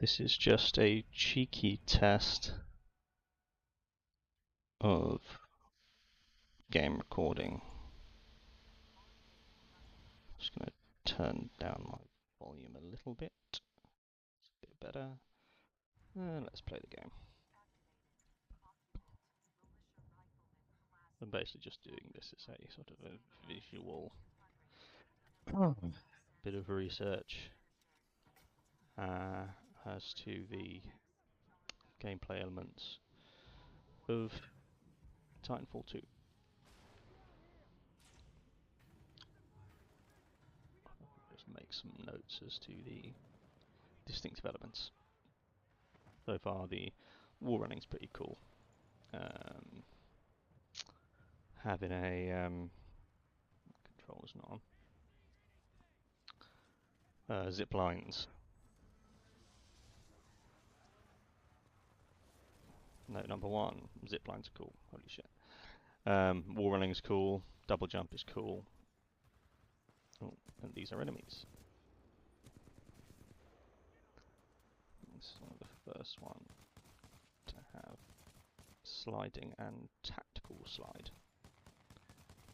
This is just a cheeky test of game recording. Just going to turn down my volume a little bit. It's a bit better. Let's play the game. I'm basically just doing this as a sort of a visual bit of research as to the gameplay elements of Titanfall 2. Just make some notes as to the distinctive elements. So far, the wall running's pretty cool. Having a controls not on. Zip lines. No, number one. Zip lines are cool. Holy shit. Wall running is cool. Double jump is cool. Oh, and these are enemies. This is one of the first one to have sliding and tactical slide.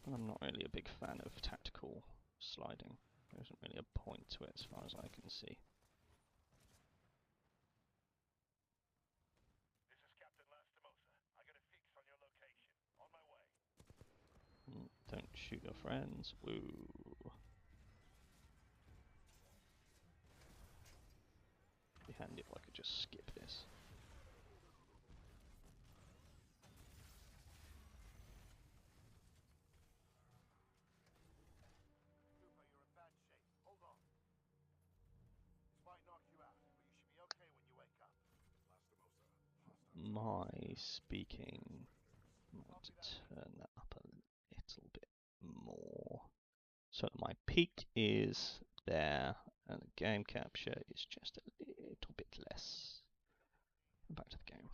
And I'm not really a big fan of tactical sliding. There isn't really a point to it as far as I can see. Don't shoot your friends. Woo. It'd be handy if I could just skip this. My speaking, I want to turn that up a little bit more so that my peak is there and the game capture is just a little bit less. Back to the game.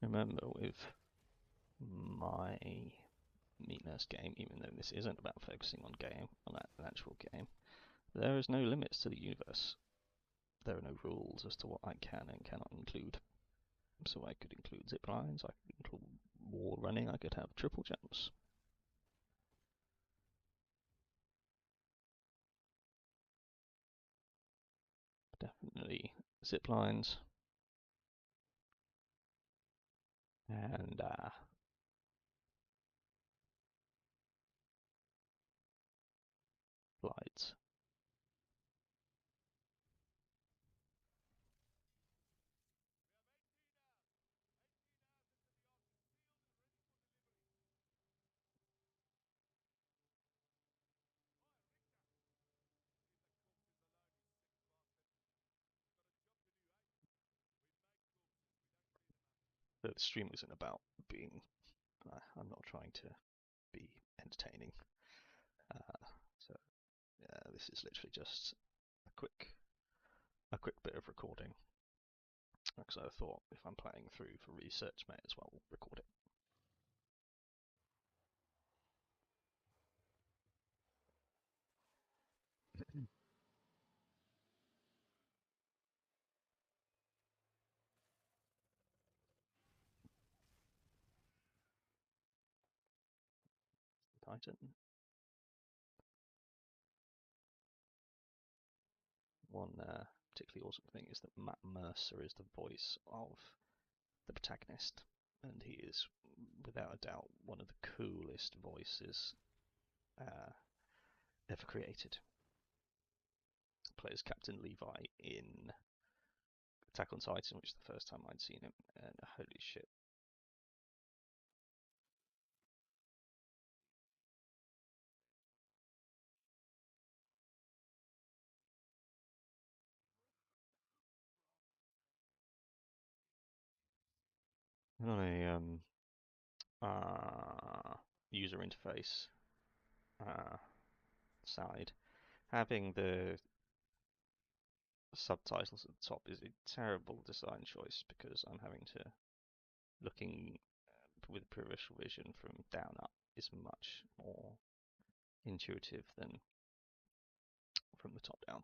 Remember, with my Meat Nurse game, even though this isn't about focusing on an actual game, there is no limits to the universe. There are no rules as to what I can and cannot include. So I could include zip lines, I could include wall running, I could have triple jumps. Definitely zip lines and slides. But the stream isn't about being. I'm not trying to be entertaining. So yeah, this is literally just a quick bit of recording. Because I thought if I'm playing through for research, may as well record it. Titan. One particularly awesome thing is that Matt Mercer is the voice of the protagonist, and he is, without a doubt, one of the coolest voices ever created. Plays Captain Levi in Attack on Titan, which is the first time I'd seen him, and holy shit. On a user interface side, having the subtitles at the top is a terrible design choice because I'm having to looking with peripheral vision from down up is much more intuitive than from the top down.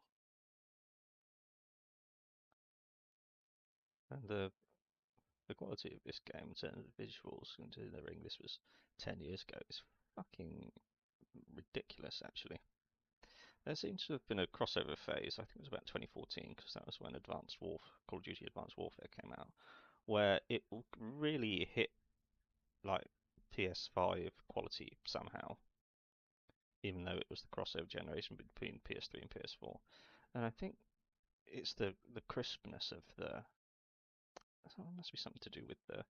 And the quality of this game in terms of visuals, considering this was 10 years ago, is fucking ridiculous, actually. There seems to have been a crossover phase, I think it was about 2014, because that was when Call of Duty Advanced Warfare came out, where it really hit like PS5 quality somehow, even though it was the crossover generation between PS3 and PS4. And I think it's the crispness of the... It must be something to do with the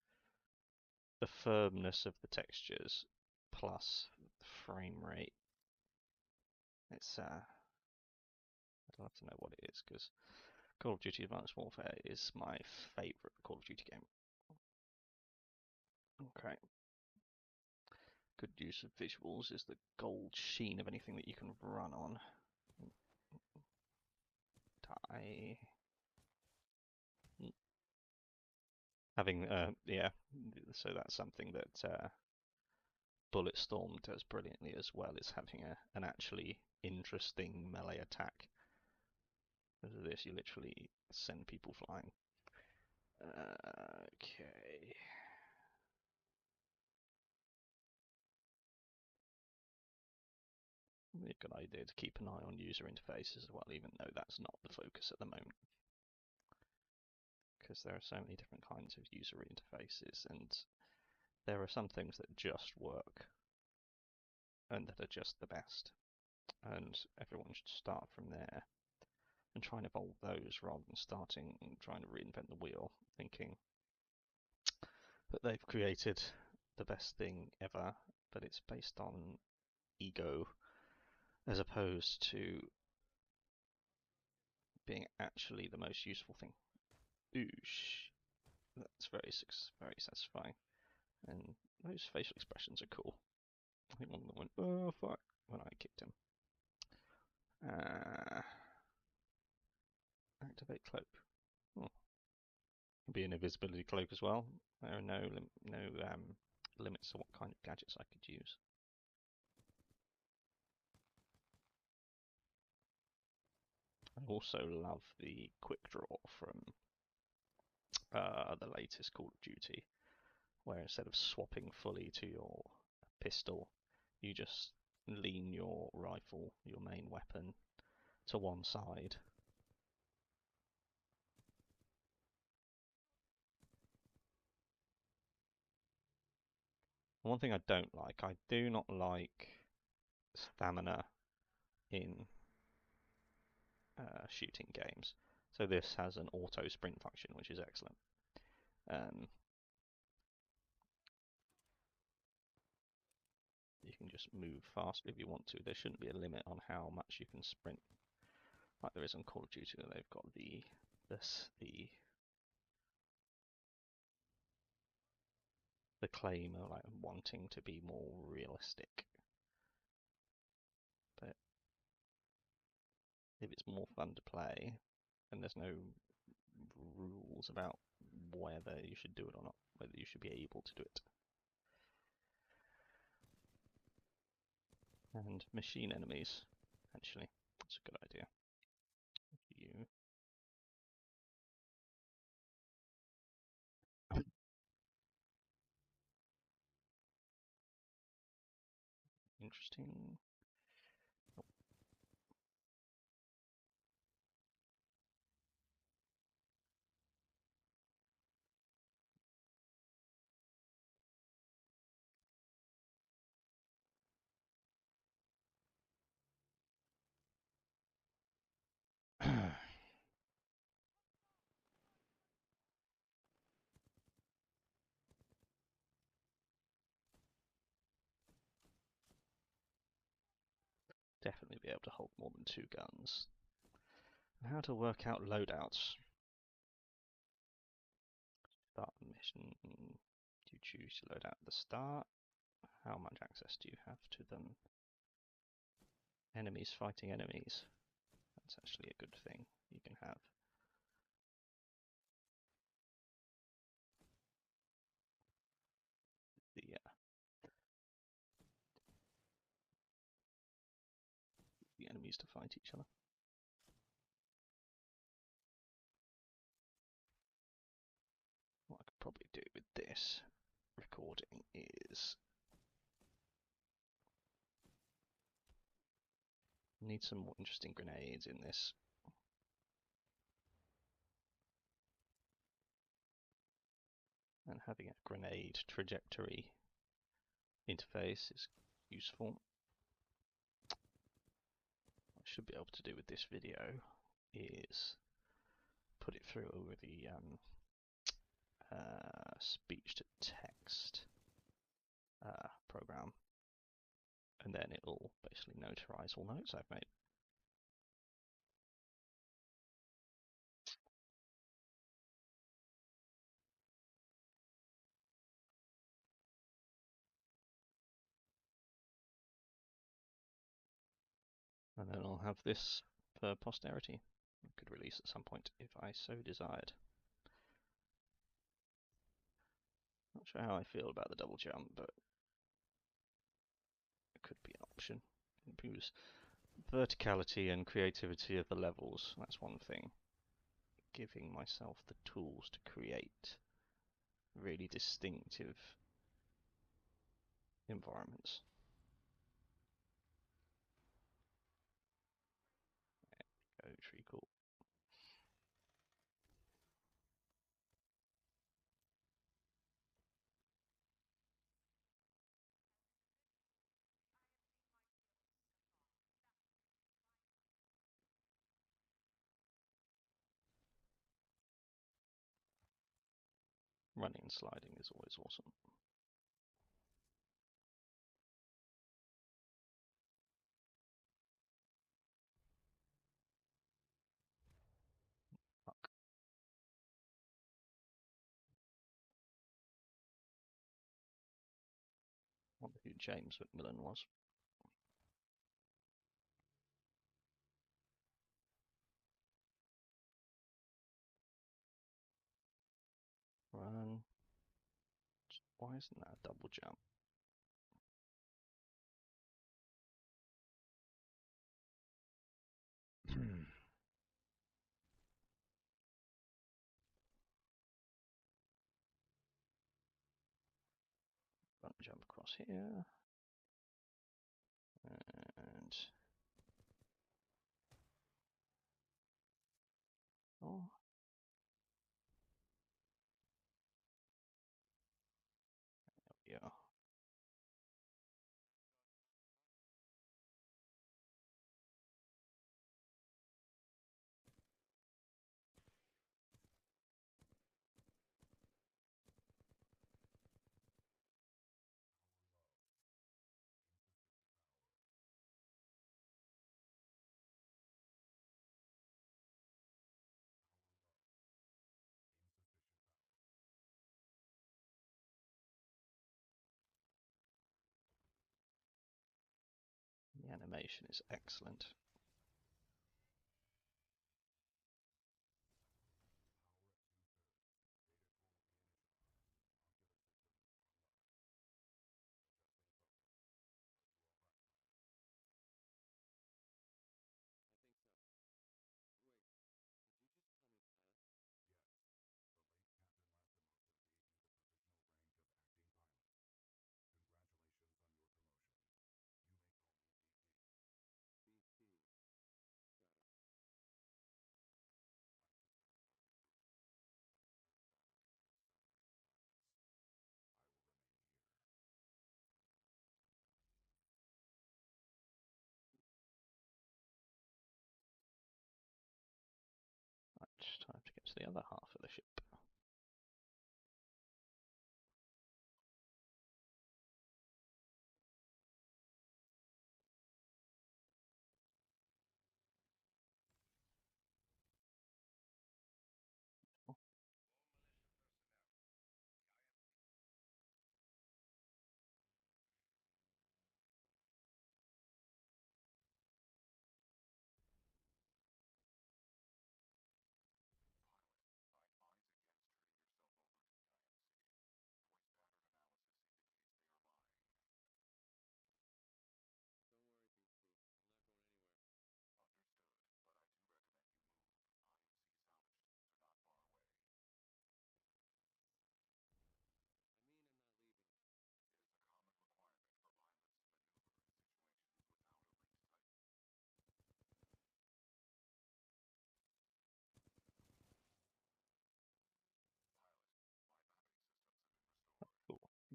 firmness of the textures plus the frame rate. It's I'd love to know what it is, because Call of Duty Advanced Warfare is my favourite Call of Duty game. Okay. Good use of visuals is the gold sheen of anything that you can run on. Die. Having, yeah, so that's something that Bulletstorm does brilliantly as well, is having an actually interesting melee attack. As this, you literally send people flying. Okay. A good idea to keep an eye on user interfaces as well, even though that's not the focus at the moment. Because there are so many different kinds of user interfaces, and there are some things that just work and that are just the best. And everyone should start from there and try and evolve those rather than starting and trying to reinvent the wheel, thinking that they've created the best thing ever, but it's based on ego as opposed to being actually the most useful thing. Oosh. That's very satisfying. And those facial expressions are cool. I think one of them went, oh fuck, when I kicked him. Activate cloak. Oh. Could be an invisibility cloak as well. There are no limits to what kind of gadgets I could use. I also love the quick draw from the latest Call of Duty, where instead of swapping fully to your pistol, you just lean your rifle, your main weapon, to one side. One thing I don't like, I do not like stamina in shooting games. So this has an auto sprint function, which is excellent. You can just move faster if you want to. There shouldn't be a limit on how much you can sprint, like there is on Call of Duty. They've got the claim of like wanting to be more realistic. But if it's more fun to play, and there's no rules about whether you should do it or not, whether you should be able to do it. And machine enemies, actually, that's a good idea. You. Interesting. Definitely be able to hold more than 2 guns. And how to work out loadouts. Start the mission. Do you choose to load out at the start? How much access do you have to them? Enemies fighting enemies. That's actually a good thing you can have. The enemies to fight each other. What I could probably do with this recording is need some more interesting grenades in this. And having a grenade trajectory interface is useful. What I should be able to do with this video is put it through over the speech to text program, and then it'll basically notarize all notes I've made. And then I'll have this for posterity. I could release at some point if I so desired. Not sure how I feel about the double jump, but it could be an option. It improves verticality and creativity of the levels, that's one thing. Giving myself the tools to create really distinctive environments. There we go, tree cool. Running and sliding is always awesome. Fuck. I wonder who James Macmillan was. Run. Why isn't that a double jump? Run, jump across here. And... oh. There we are. The animation is excellent. Right, time to get to the other half of the ship.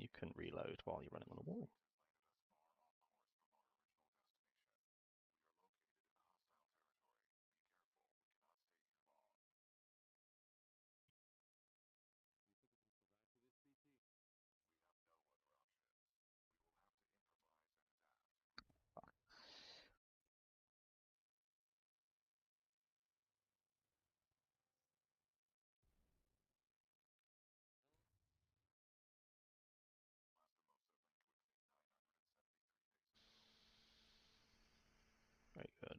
you can reload while you're running on a wall. Very good.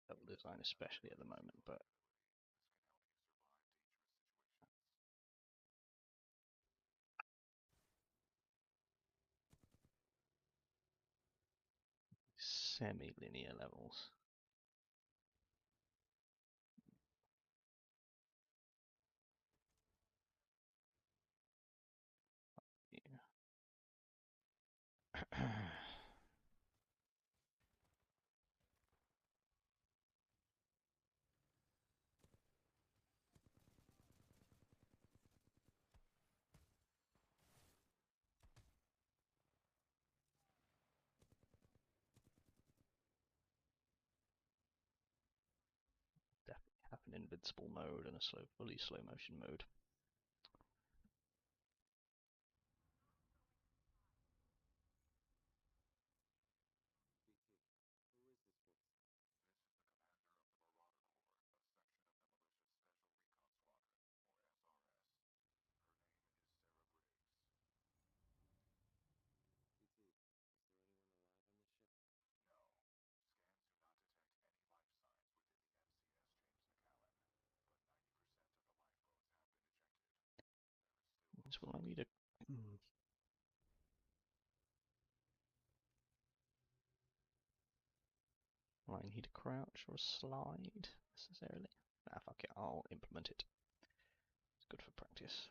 Level design especially at the moment, but semi-linear levels. Yeah. Definitely have an invincible mode and a fully slow motion mode. Will I need a will I need a crouch or a slide necessarily? Nah, fuck it, I'll implement it. It's good for practice.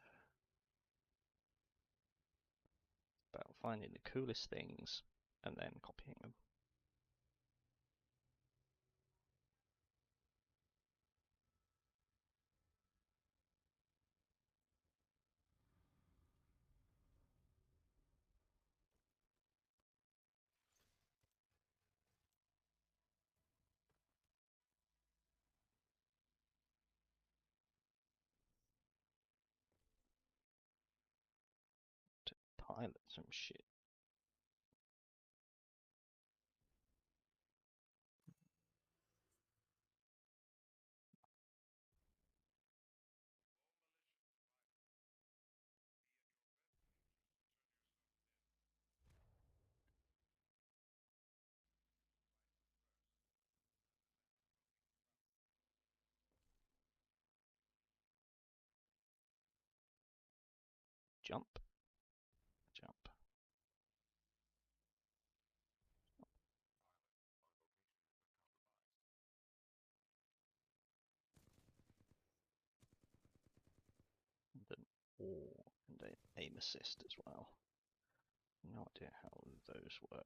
About finding the coolest things and then copying them. To pilot some shit. Jump. Jump. And an and an aim assist as well. No idea how those work.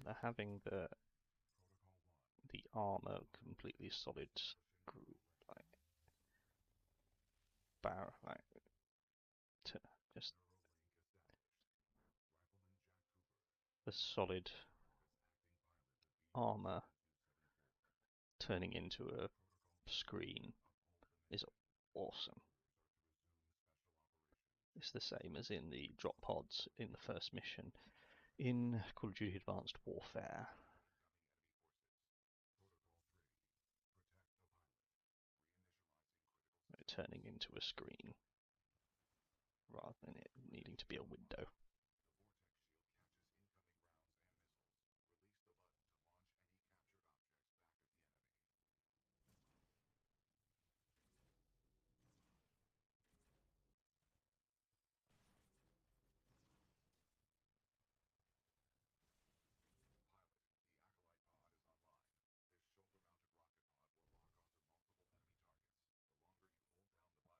they're having the armor completely solid like bar like to just the solid armor turning into a screen is awesome. It's the same as in the drop pods in the first mission in Call of Duty Advanced Warfare. Turning into a screen rather than it needing to be a window.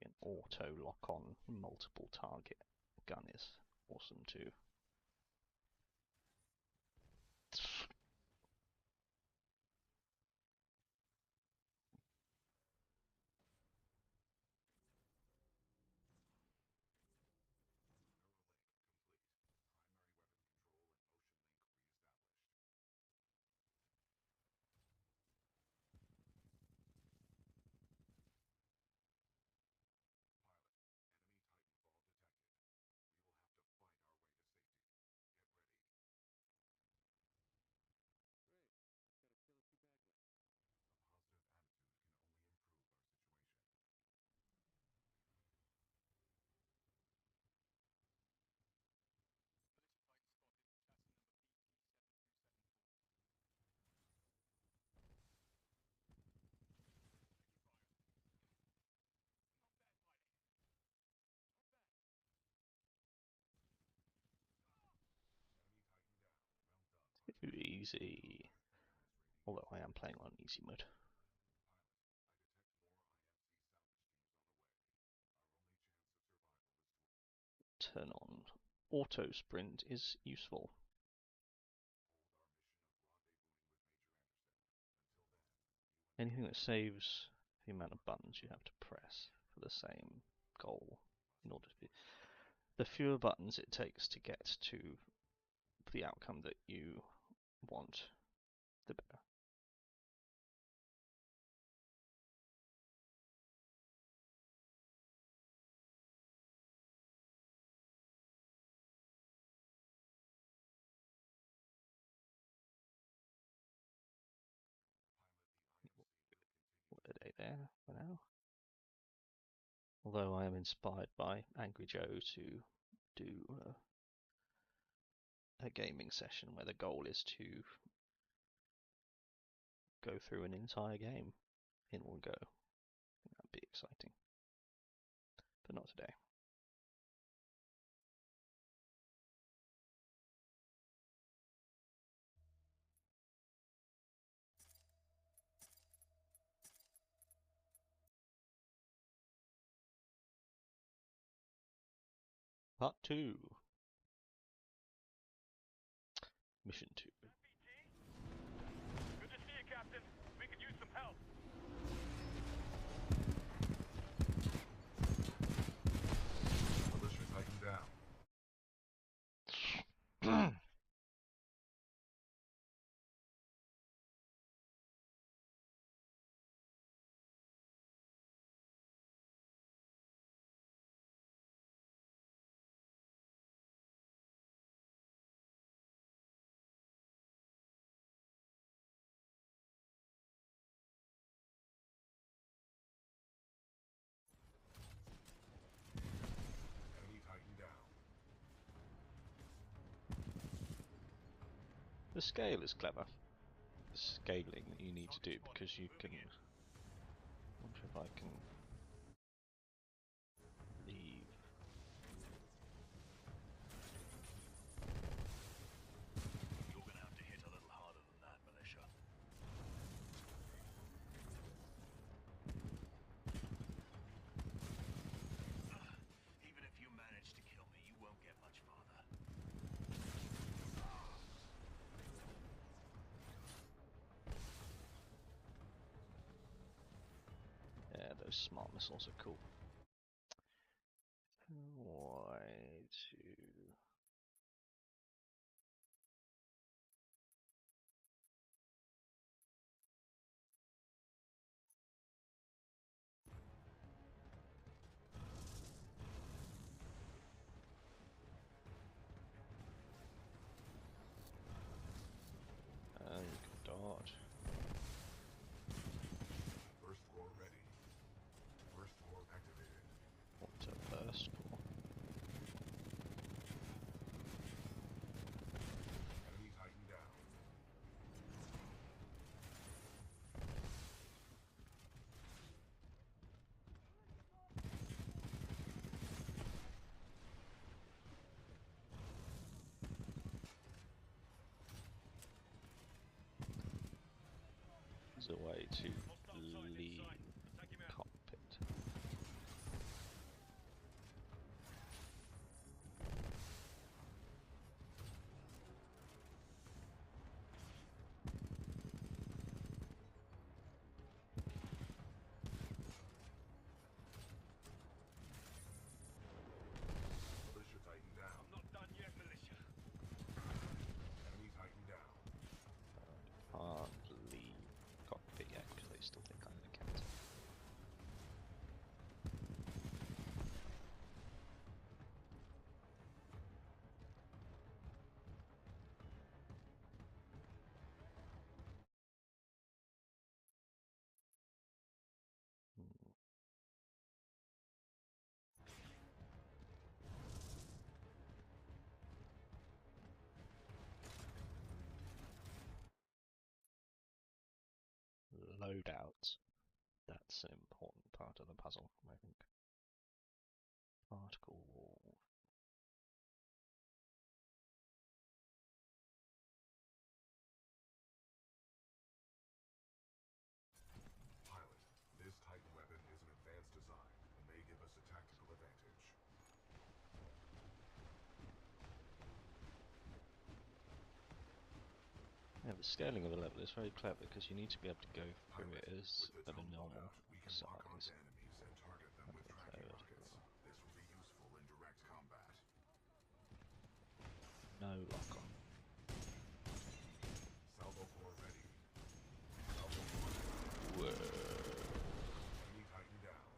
An auto lock on multiple target gun is awesome too. Too easy. Although I am playing on easy mode. Turn on auto sprint is useful. Anything that saves the amount of buttons you have to press for the same goal in order to be. The fewer buttons it takes to get to the outcome that you want, the better. What are they there for now? Although I am inspired by Angry Joe to do a gaming session where the goal is to go through an entire game in one go. I think that'd be exciting. But not today. Part 2. Mission 2. Good to see you, Captain. We could use some help. Militia taken down. Enemy taken down. The scale is clever. The scaling that you need to do because you can. I wonder if I can leave. You're gonna have to hit a little harder than that, militia. Even if you manage to kill me, you won't get much farther. those smart missiles are cool. Y to and dodge. First floor ready. First floor activated. What's a burst for? Enemy Titan down. There's a way to Hostile Titan leave inside. Take him out. cockpit. Militia Titan down. I'm not done yet, militia. Enemy Titan down. Can't leave cockpit yet because they still think I'm the captain. Hmm. Loadouts. That's an important part of the puzzle, I think. Particle wall. Pilot, this Titan weapon is an advanced design and may give us a tactical advantage. Yeah, the scaling of the level is very clever because you need to be able to go through Pilot, it as with the at a drone normal loadout, we can lock onto size. enemies and target them with Okay, tracking third. rockets. This will be useful in direct combat. No lock on. Salvo core ready. Salvo core ready. Whoa. Enemy Titan down.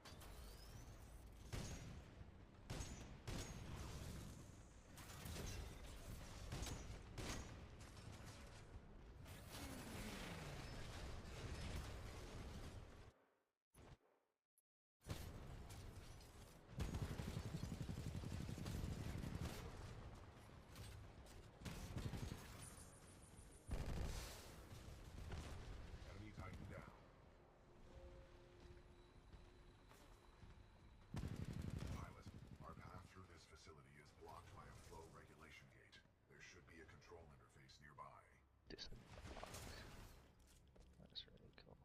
Enemy Titan down. Pilot, our path through this facility is blocked by a flow regulation gate. There should be a control interface nearby. Disembark. That's really cool.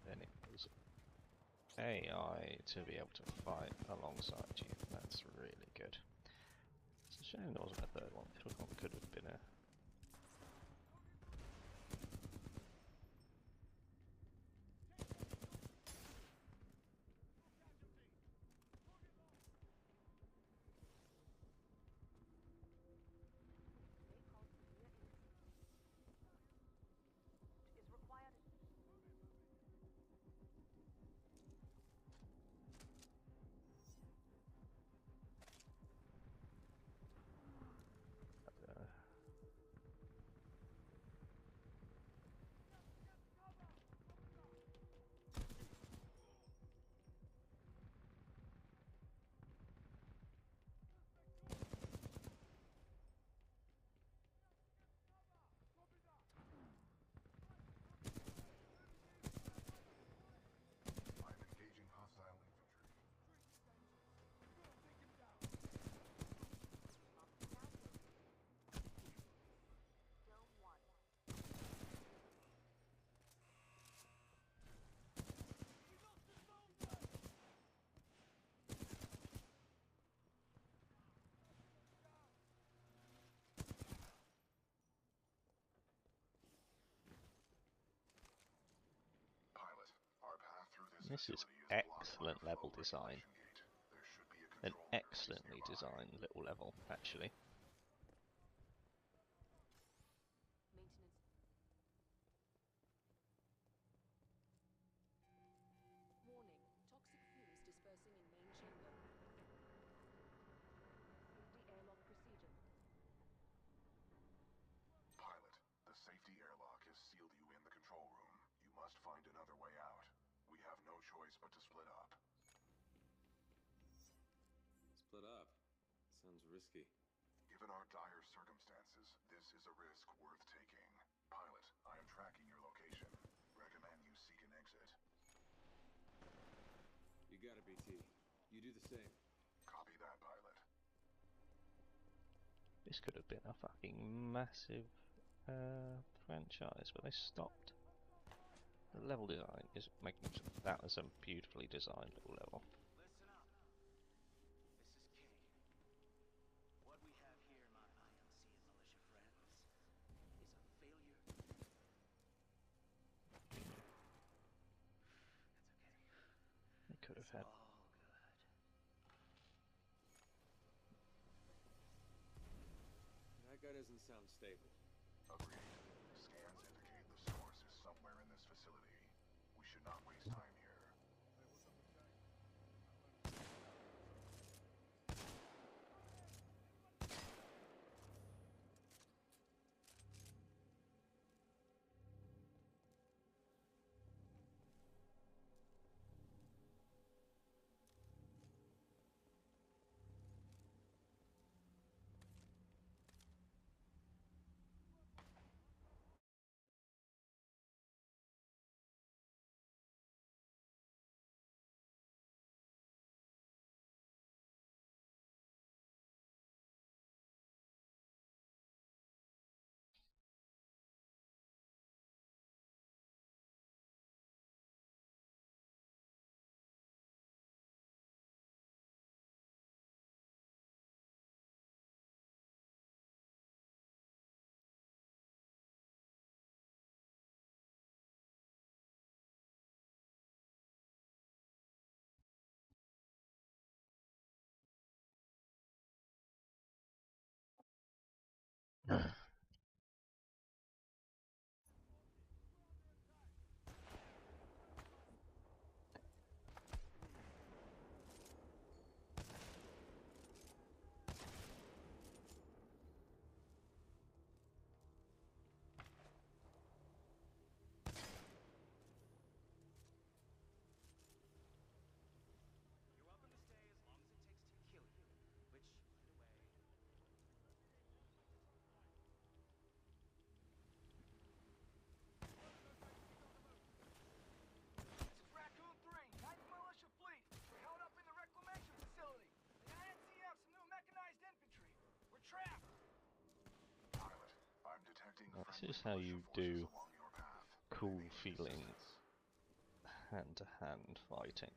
Then it was AI to be able to fight alongside you. That's really good. It's a shame there wasn't a third one. Third one could have been a This is facility is blocked by a excellent flow level design. regulation gate. There should be a An control interface excellently nearby. designed little level, actually. Maintenance. Warning. Toxic fumes dispersing in main chamber. Safety airlock procedure. Pilot, the safety airlock has sealed you in the control room. You must find another way out. We have no choice but to split up. Split up? Sounds risky. Given our dire circumstances, this is a risk worth taking. Pilot, I am tracking your location. Recommend you seek an exit. You got it, BT. You do the same. Copy that, pilot. This could have been a fucking massive franchise, but they stopped. The level design is magnificent. That was a beautifully designed little level. Listen up. This is King. What we have here, my IMC and militia friends, is a failure. That's okay. They could have It's had. all good. That guy doesn't sound stable. Agreed. Scans indicate the source is somewhere in this facility. We should not waste time here. You're welcome to stay as long as it takes to kill you. Which, by the way, This is Raccoon 3, 9th Militia Fleet. We're held up in the reclamation facility. The INC have some new mechanized infantry. We're trapped. Pilot, I'm detecting This friendly is how militia you forces do along your path. They cool may need feeling assistance. hand-to-hand fighting.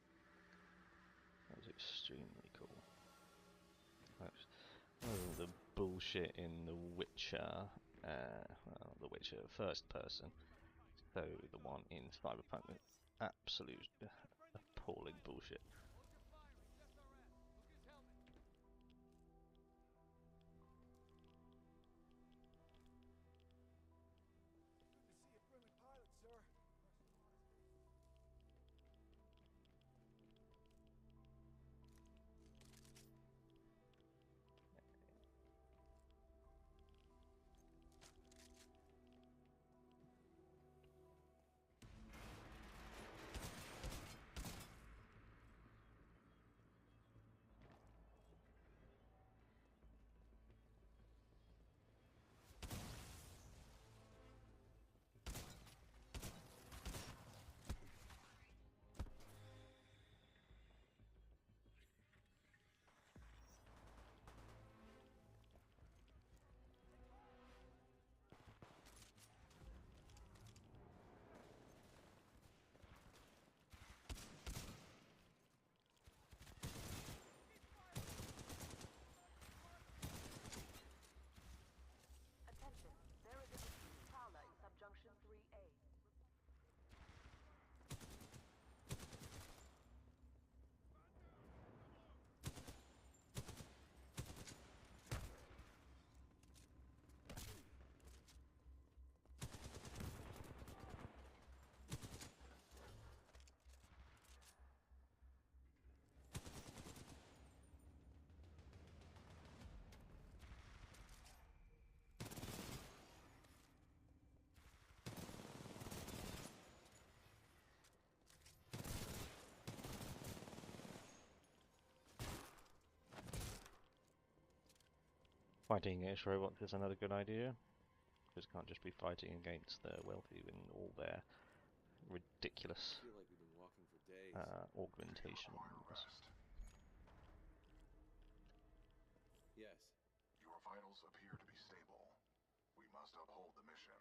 That was extremely cool. Oh, the bullshit in The Witcher, well, The Witcher first person, though the one in Cyberpunk was absolute appalling bullshit. Good to see a friendly pilot, sir. Fighting against robots is another good idea, because it can't just be fighting against the wealthy and all their ridiculous I feel like we've been walking for days. You augmentations. require rest. Yes. Your vitals appear to be stable. We must uphold the mission.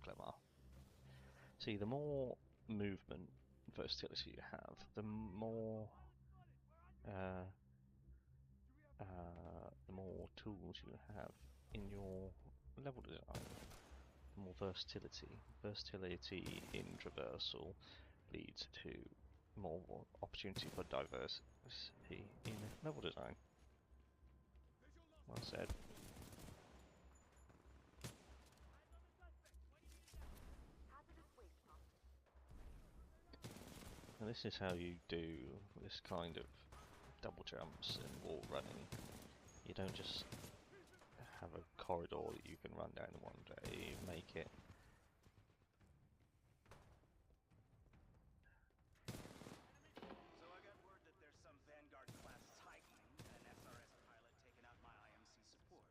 Clever. See, the more movement versatility you have, the more tools you have in your level design. The more versatility. Versatility in traversal leads to more opportunity for diversity in level design. Well said. And this is how you do this kind of double jumps and wall running. You don't just have a corridor that you can run down in one day. You make it So I got word that there's some Vanguard-class Titan and an SRS pilot taking out my IMC support.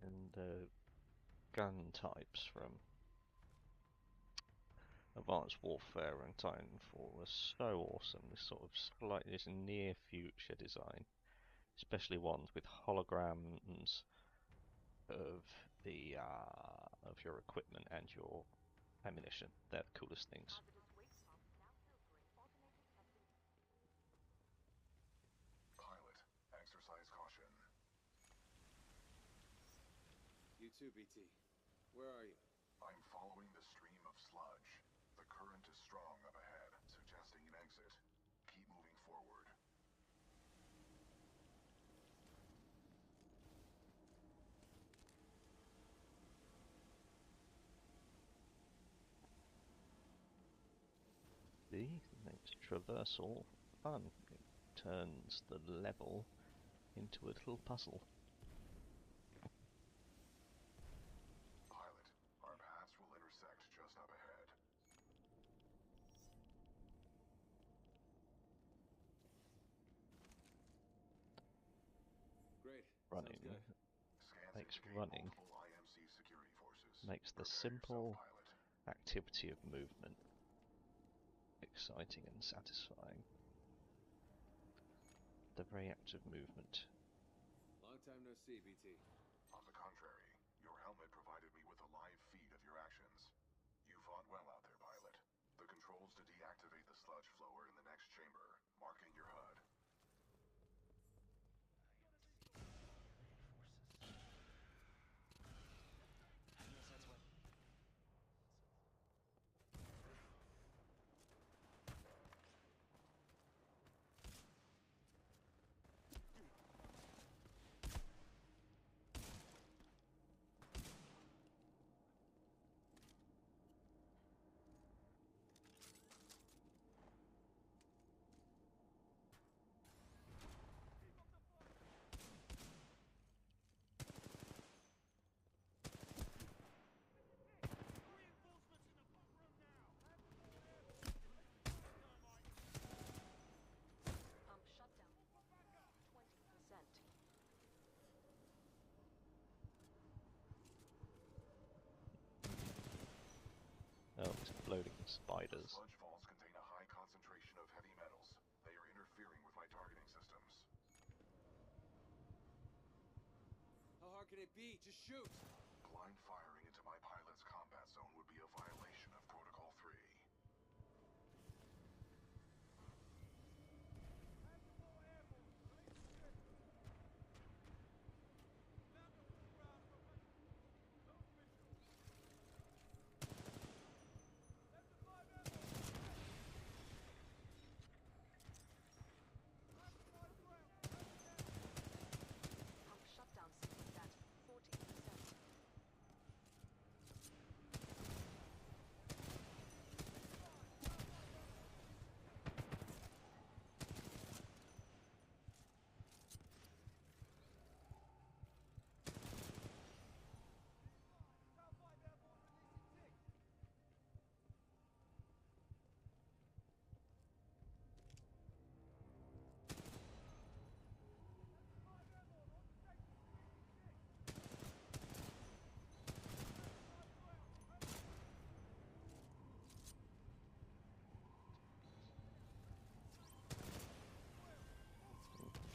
and the gun types from Advanced Warfare and Titanfall are so awesome. This sort of this near future design, especially ones with holograms of the of your equipment and your ammunition. They're the coolest things. Pilot, exercise caution. You too, BT. Where are you? I'm following the stream of sludge. The current is strong up ahead, suggesting an exit. Keep moving forward. See, makes traversal fun. It turns the level into a little puzzle. Pilot, our paths will intersect just up ahead. Great. Running Sounds good. Scans makes indicate running multiple IMC security forces. makes the Prepare yourself, simple pilot. activity of movement exciting and satisfying. The very act of movement. Long time no see, BT. On the contrary, your helmet provided me with a live feed of your actions. You fought well out there, pilot. The controls to deactivate the sludge flower in the next chamber, marking your HUD. spiders. Sludge falls contain a high concentration of heavy metals. They are interfering with my targeting systems. How hard can it be? Just shoot! Blind firing into my pilot's combat zone would be a violation of Protocol 3. Pump shutdown sequence at 40%.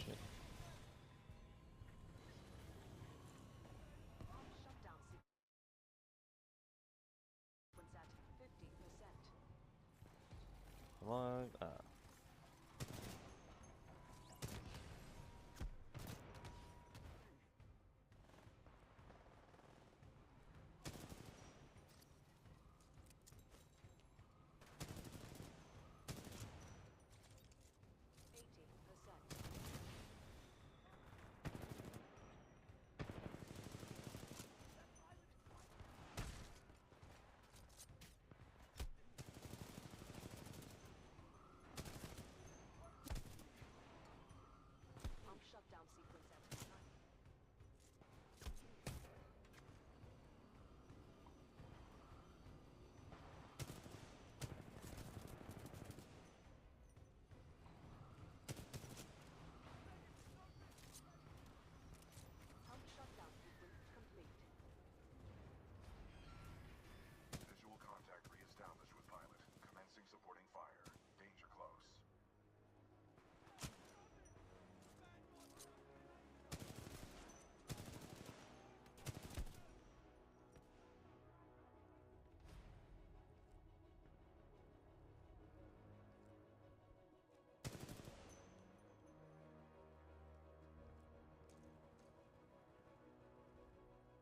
Shit. Pump shutdown sequence at 50%. Hello? Pump shutdown sequence at 90%. Pump shutdown sequence complete. Visual contact re-established with pilot. Commencing supporting fire. Danger close.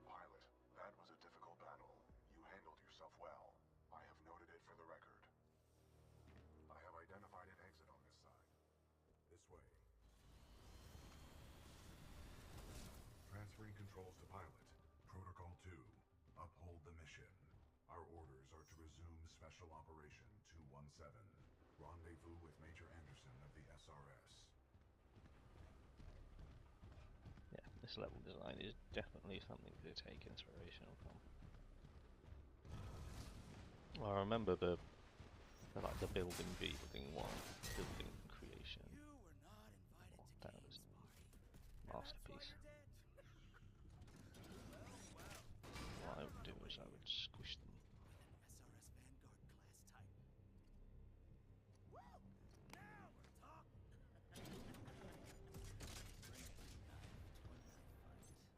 Pilot, that was a difficult battle. You handled yourself well. I have noted it for the record. I have identified an exit on this side. This way. Transferring controls to pilot. Protocol 2. Uphold the mission. Our orders are to resume Special Operation 217. Rendezvous with Major Anderson of the SRS. Yeah, this level design is definitely something to take inspiration from. I remember the like the building one, building creation. You were not invited Oh, to that was Kane's party. And masterpiece. that's why you're dead. What I would do is I would squish them. SRS Vanguard class type. Woo! Now we're talking.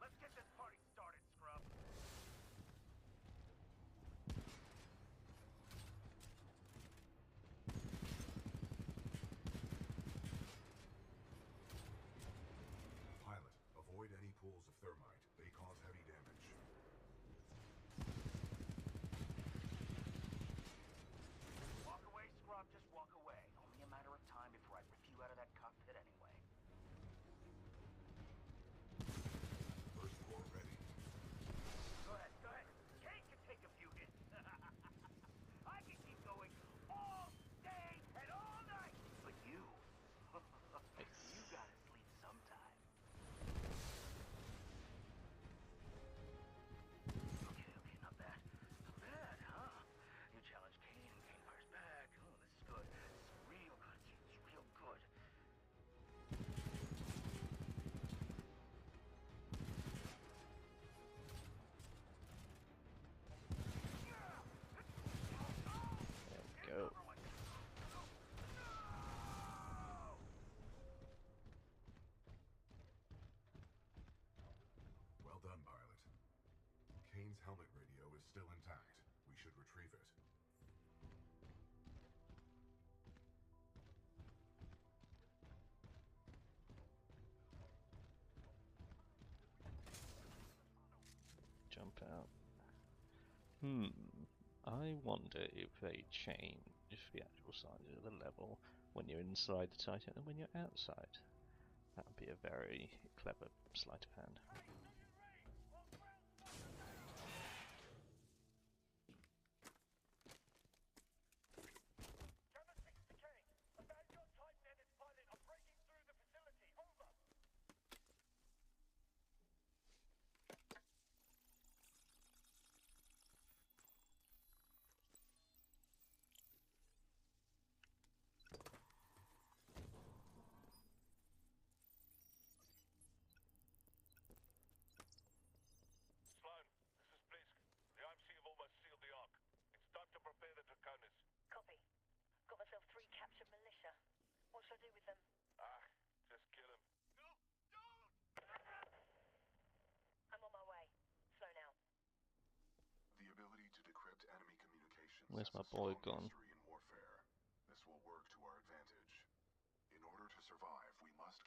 Let's get this party started, scrub. Pilot, avoid Sloan's helmet radio is still intact. We should retrieve it. Jump out. I wonder if they change the actual size of the level when you're inside the Titan and when you're outside. That would be a very clever sleight of hand. Copy. Got myself 3 captured militia. What should I do with them? Just kill him. No! Don't! I'm on my way. Slow now. The ability to decrypt enemy communications Where's has my a boy strong gone? history in warfare. This will work to our advantage. In order to survive, we must